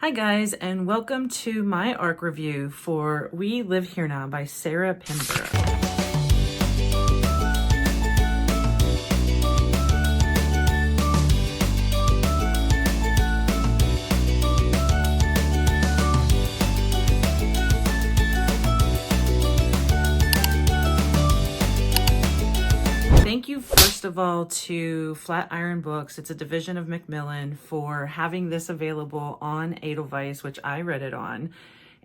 Hi guys, and welcome to my ARC review for We Live Here Now by Sarah Pinborough. Thank you, first of all, to Flatiron Books. It's a division of Macmillen for having this available on Edelweiss, which I read it on.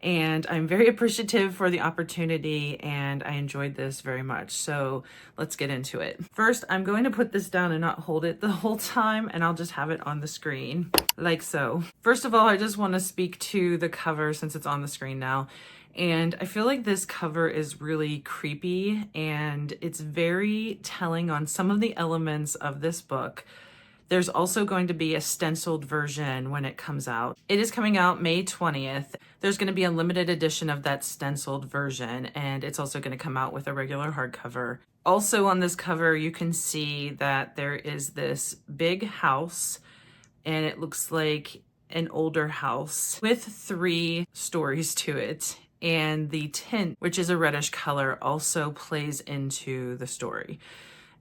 And I'm very appreciative for the opportunity, and I enjoyed this very much. So let's get into it. First, I'm going to put this down and not hold it the whole time, and I'll just have it on the screen, like so. First of all, I just want to speak to the cover since it's on the screen now. And I feel like this cover is really creepy, and it's very telling on some of the elements of this book. There's also going to be a stenciled version when it comes out. It is coming out May 20th. There's going to be a limited edition of that stenciled version, and it's also going to come out with a regular hardcover. Also on this cover, you can see that there is this big house, and it looks like an older house with 3 stories to it. And the tint, which is a reddish color, also plays into the story.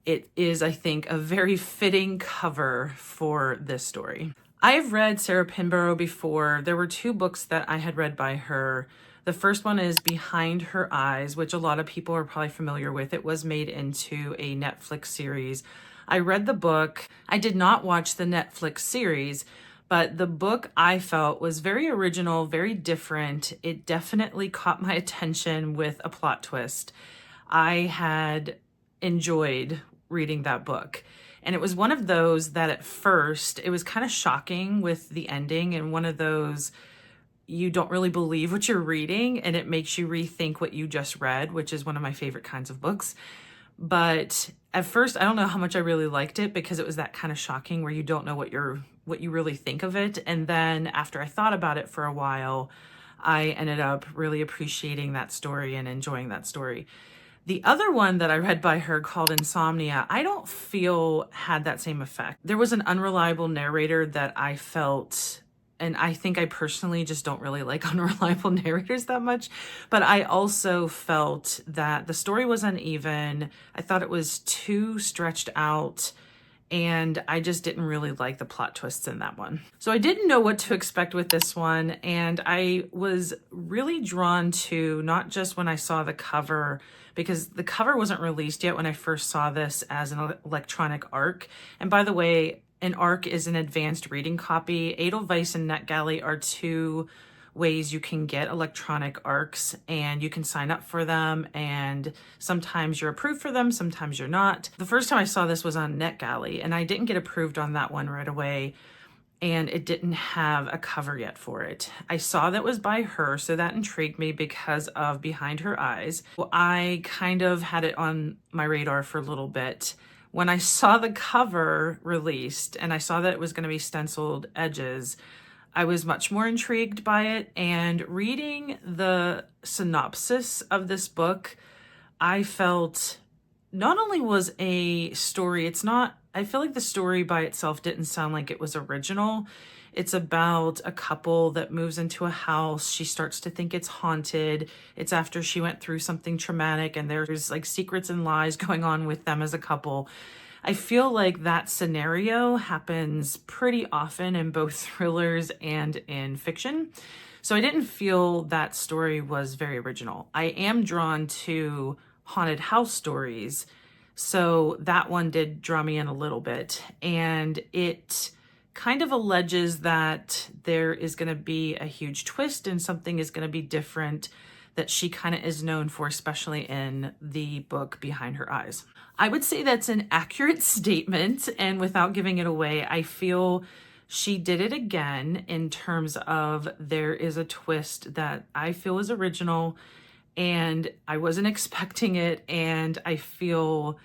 It is, I think, a very fitting cover for this story. I've read Sarah Pinborough before. There were 2 books that I had read by her. The first one is Behind Her Eyes, which a lot of people are probably familiar with. It was made into a Netflix series. I read the book. I did not watch the Netflix series, but the book I felt was very original, very different. It definitely caught my attention with a plot twist. I had enjoyed reading that book. And it was one of those that at first, it was kind of shocking with the ending, and one of those you don't really believe what you're reading and it makes you rethink what you just read, which is one of my favorite kinds of books. But at first, I don't know how much I really liked it because it was that kind of shocking where you don't know what you really think of it. And then after I thought about it for a while, I ended up really appreciating that story and enjoying that story. The other one that I read by her, called Insomnia, I don't feel had that same effect. There was an unreliable narrator that I felt, and I think I personally just don't really like unreliable narrators that much, but I also felt that the story was uneven. I thought it was too stretched out, and I just didn't really like the plot twists in that one. So I didn't know what to expect with this one, and I was really drawn to, not just when I saw the cover, because the cover wasn't released yet when I first saw this as an electronic ARC. And by the way, an ARC is an advanced reading copy. Edelweiss and NetGalley are 2 ways you can get electronic ARCs, and you can sign up for them, and sometimes you're approved for them, sometimes you're not. The first time I saw this was on NetGalley, and I didn't get approved on that one right away, and it didn't have a cover yet for it. I saw that was by her, so that intrigued me because of Behind Her Eyes. Well, I kind of had it on my radar for a little bit. When I saw the cover released and I saw that it was going to be stenciled edges, I was much more intrigued by it. And reading the synopsis of this book, I felt not only was a story, I feel like the story by itself didn't sound like it was original. It's about a couple that moves into a house. She starts to think it's haunted. It's after she went through something traumatic, and there's like secrets and lies going on with them as a couple. I feel like that scenario happens pretty often in both thrillers and in fiction. So I didn't feel that story was very original. I am drawn to haunted house stories, so that one did draw me in a little bit. And it kind of alleges that there is going to be a huge twist and something is going to be different that she kind of is known for, especially in the book Behind Her Eyes. I would say that's an accurate statement, and without giving it away, I feel she did it again in terms of there is a twist that I feel is original, and I wasn't expecting it, and I feel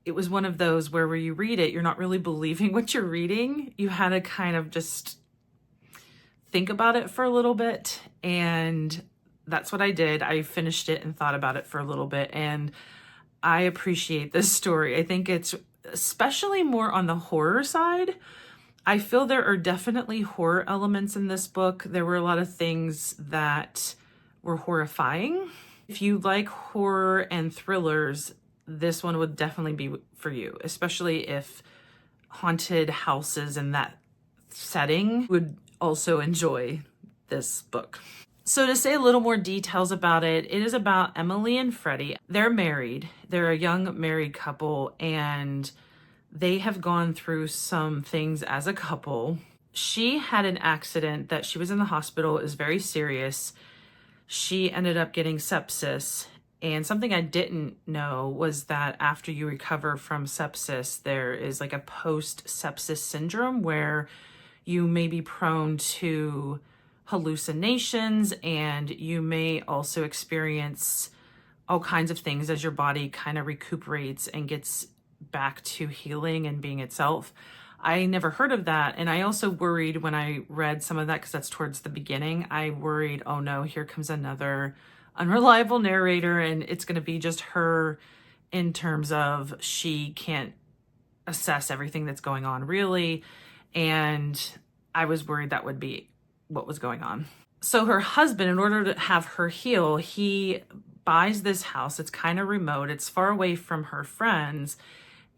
it was one of those where you read it, you're not really believing what you're reading. You had to kind of just think about it for a little bit, and that's what I did. I finished it and thought about it for a little bit, and I appreciate this story. I think it's especially more on the horror side. I feel there are definitely horror elements in this book. There were a lot of things that were horrifying. If you like horror and thrillers, this one would definitely be for you, especially if haunted houses and that setting would also enjoy this book. So to say a little more details about it, it is about Emily and Freddie. They're married. They're a young married couple, and they have gone through some things as a couple. She had an accident that she was in the hospital. It was very serious. She ended up getting sepsis. And something I didn't know was that after you recover from sepsis, there is like a post-sepsis syndrome where you may be prone to hallucinations, and you may also experience all kinds of things as your body kind of recuperates and gets back to healing and being itself. I never heard of that. And I also worried when I read some of that, because that's towards the beginning, I worried, oh no, here comes another unreliable narrator, and it's going to be just her in terms of she can't assess everything that's going on really. And I was worried that would be what was going on. So her husband, in order to have her heal, he buys this house. It's kind of remote. It's far away from her friends.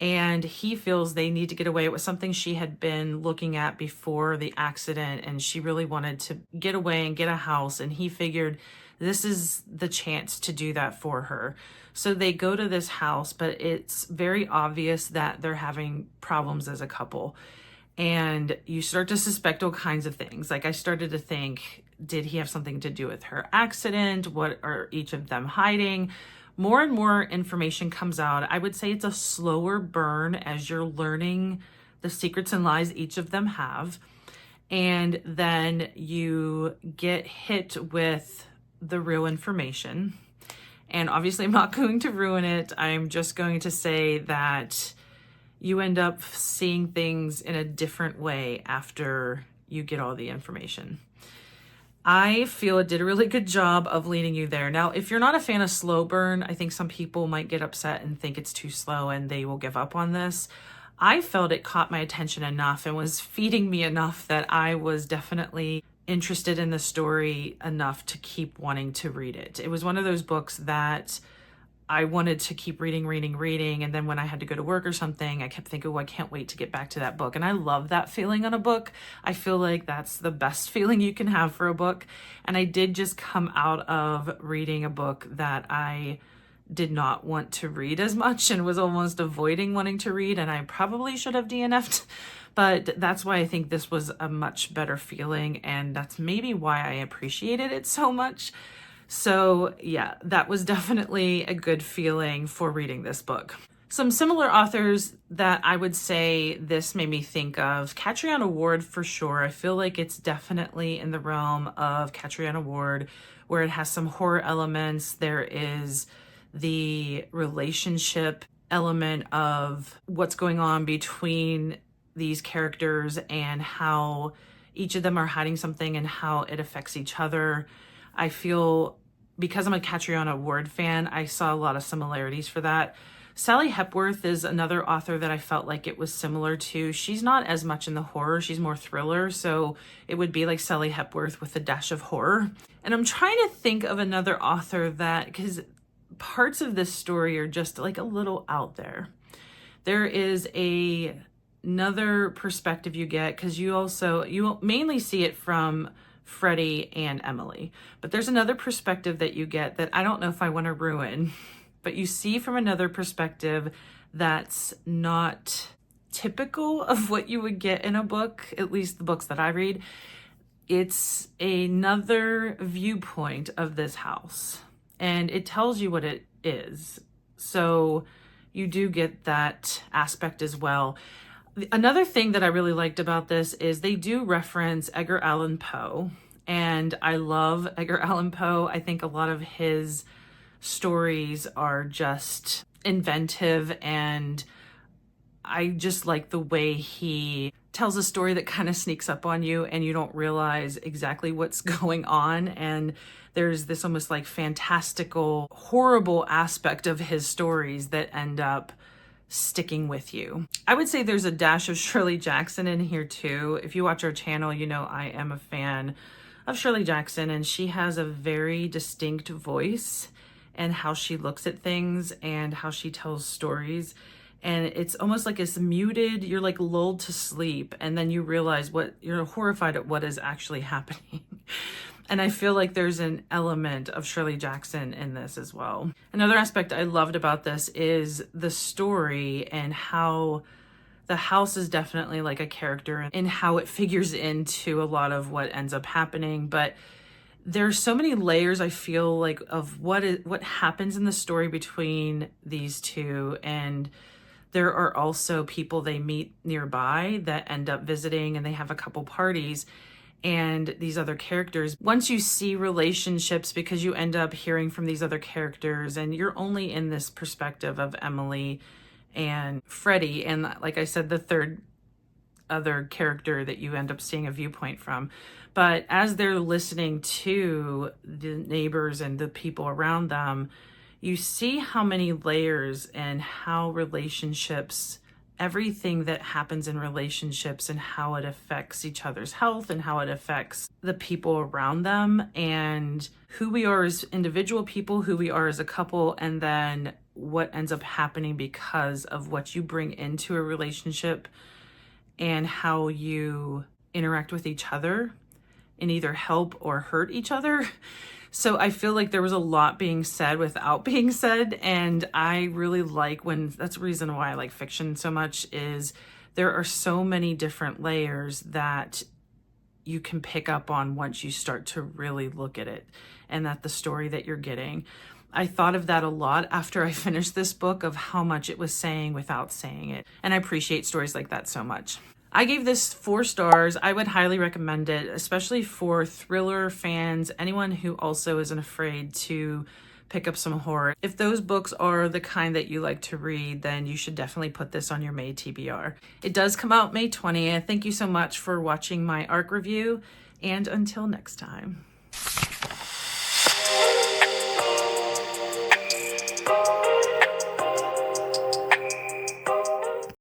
And he feels they need to get away. It was something she had been looking at before the accident, and she really wanted to get away and get a house. And he figured this is the chance to do that for her. So they go to this house, but it's very obvious that they're having problems as a couple. And you start to suspect all kinds of things. Like I started to think, did he have something to do with her accident? What are each of them hiding? More and more information comes out. I would say it's a slower burn as you're learning the secrets and lies each of them have. And then you get hit with the real information. And obviously I'm not going to ruin it. I'm just going to say that you end up seeing things in a different way after you get all the information. I feel it did a really good job of leading you there. Now, if you're not a fan of slow burn, I think some people might get upset and think it's too slow and they will give up on this. I felt it caught my attention enough and was feeding me enough that I was definitely interested in the story enough to keep wanting to read it. It was one of those books that I wanted to keep reading. And then when I had to go to work or something, I kept thinking, oh, I can't wait to get back to that book. And I love that feeling on a book. I feel like that's the best feeling you can have for a book. And I did just come out of reading a book that I did not want to read as much and was almost avoiding wanting to read. And I probably should have DNF'd, but that's why I think this was a much better feeling. And that's maybe why I appreciated it so much. So yeah, that was definitely a good feeling for reading this book. Some similar authors that I would say this made me think of, Catriona Ward for sure. I feel like it's definitely in the realm of Catriona Ward, where it has some horror elements. There is the relationship element of what's going on between these characters and how each of them are hiding something and how it affects each other. I feel, because I'm a Catriona Ward fan, I saw a lot of similarities for that. Sally Hepworth is another author that I felt like it was similar to. She's not as much in the horror, she's more thriller, so it would be like Sally Hepworth with a dash of horror. And I'm trying to think of another author that, because parts of this story are just like a little out there. There is another perspective you get, because you mainly see it from Freddie and Emily, but there's another perspective that you get that I don't know if I want to ruin, but you see from another perspective that's not typical of what you would get in a book, at least the books that I read. It's another viewpoint of this house, and it tells you what it is. So you do get that aspect as well. Another thing that I really liked about this is they do reference Edgar Allan Poe, and I love Edgar Allan Poe. I think a lot of his stories are just inventive, and I just like the way he tells a story that kind of sneaks up on you and you don't realize exactly what's going on. And there's this almost like fantastical, horrible aspect of his stories that end up sticking with you. I would say there's a dash of Shirley Jackson in here too. If you watch our channel, you know I am a fan of Shirley Jackson, and she has a very distinct voice and how she looks at things and how she tells stories. And it's almost like it's muted, you're like lulled to sleep, and then you realize you're horrified at what is actually happening. And I feel like there's an element of Shirley Jackson in this as well. Another aspect I loved about this is the story and how the house is definitely like a character in how it figures into a lot of what ends up happening. But there's so many layers, I feel like, of what happens in the story between these two. And there are also people they meet nearby that end up visiting, and they have a couple parties. And these other characters, once you see relationships, because you end up hearing from these other characters, and you're only in this perspective of Emily and Freddie, and like I said, the third other character that you end up seeing a viewpoint from. But as they're listening to the neighbors and the people around them, you see how many layers and how relationships, everything that happens in relationships and how it affects each other's health and how it affects the people around them, and who we are as individual people, who we are as a couple, and then what ends up happening because of what you bring into a relationship and how you interact with each other and either help or hurt each other. So I feel like there was a lot being said without being said, and I really like that's the reason why I like fiction so much, is there are so many different layers that you can pick up on once you start to really look at it, and that the story that you're getting. I thought of that a lot after I finished this book, of how much it was saying without saying it, and I appreciate stories like that so much. I gave this 4 stars. I would highly recommend it, especially for thriller fans, anyone who also isn't afraid to pick up some horror. If those books are the kind that you like to read, then you should definitely put this on your May TBR. It does come out May 20th. Thank you so much for watching my ARC review, and until next time.